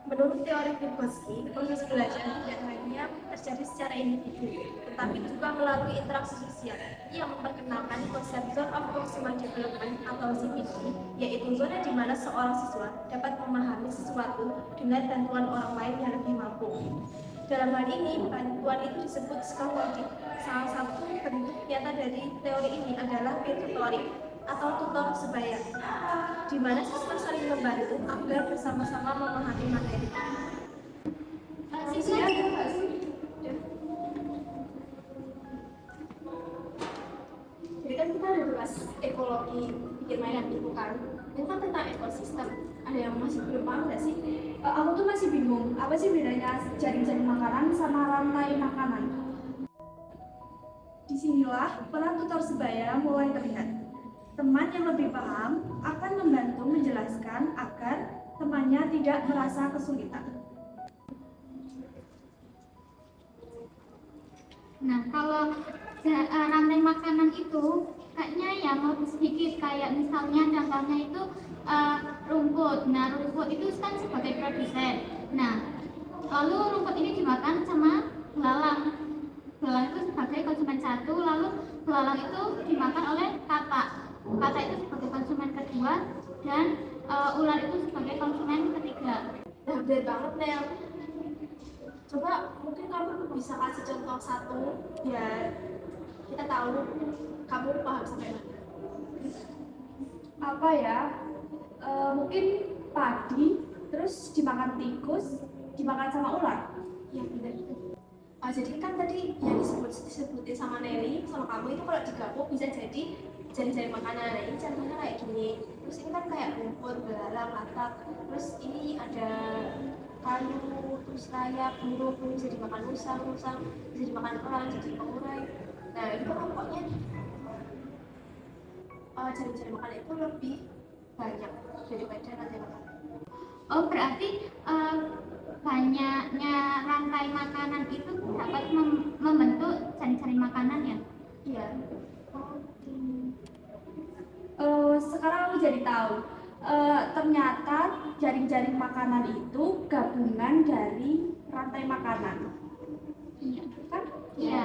Menurut teori Vygotsky, proses belajar tidak hanya terjadi secara individu, tetapi juga melalui interaksi sosial. Ia memperkenalkan konsep Zone of Proximal Development atau ZPD, yaitu zona di mana seorang siswa dapat memahami sesuatu dengan bantuan orang lain yang lebih mampu. Dalam hal ini, bantuan itu disebut scaffolding. Salah satu bentuk nyata dari teori ini adalah peer tutoring atau tutor sebaya, di mana siswa saling membantu agar bersama-sama memahami materi. Siswa Jadi kan kita ada bahas ekologi bikin mainan itu kan, itu kan tentang ekosistem. Ada yang masih belum paham nggak sih? aku tuh masih bingung, apa sih bedanya jaring-jaring makanan sama rantai makanan? Disinilah peran tutor sebaya mulai terlihat. Teman yang lebih paham akan membantu menjelaskan agar temannya tidak merasa kesulitan. Nah, kalau rantai makanan itu kayaknya yang lebih sedikit, kayak misalnya contohnya itu rumput. Nah, rumput itu kan sebagai produsen. Nah, lalu rumput ini dimakan sama belalang. Belalang itu sebagai konsumen satu, lalu belalang itu dimakan oleh katak. Katak itu sebagai konsumen kedua, dan ular itu sebagai konsumen ketiga. Nah, benar banget Nel. Coba mungkin kamu bisa kasih contoh satu biar kita tahu kamu paham sampai mana. Apa ya? Mungkin padi, terus dimakan tikus, dimakan sama ular. Ya benar. Jadi kan tadi yang disebutin sama Nelly sama kamu itu kalau digabung bisa jadi jari-jari makanan. Nah, ini contohnya kayak gini. Terus ini kan kayak rumput, belalang, katak. Terus ini ada kayu, terus rayap, burung bisa dimakan musang bisa dimakan kerang, jadi pengurai. Nah, itu kan pokoknya jari-jari makanan itu lebih banyak daripada rantai makanan. Oh, berarti banyaknya rantai makanan itu dapat membentuk cari-cari makanan ya? Iya. Sekarang aku jadi tahu. Ternyata jaring-jaring makanan itu gabungan dari rantai makanan. Iya. Kan? Iya.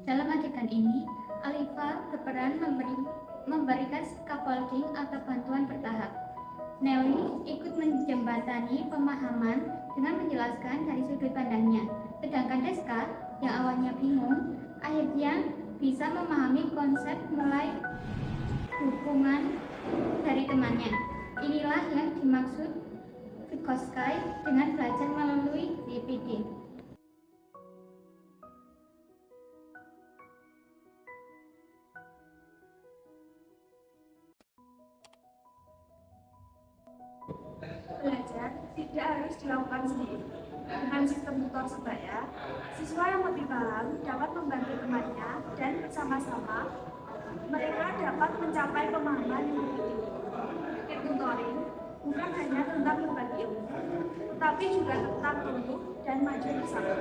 Dalam adegan ini, Alifa berperan memberikan scaffolding atau bantuan bertahap. Nelly ikut menjembatani pemahaman dengan menjelaskan dari sudut pandangnya. Sedangkan Deska, yang awalnya bingung, akhirnya bisa memahami konsep mulai dukungan dari temannya. Inilah yang dimaksud Vygotsky dengan belajar melalui DPD. Belajar tidak harus dilakukan sendiri. Dengan sistem tutor sebaya, siswa yang lebih paham dapat membantu temannya dan bersama-sama mereka dapat mencapai pemahaman yang lebih tinggi. Peer tutoring bukan hanya tentang berbagi ilmu, tapi juga tentang tumbuh dan maju bersama.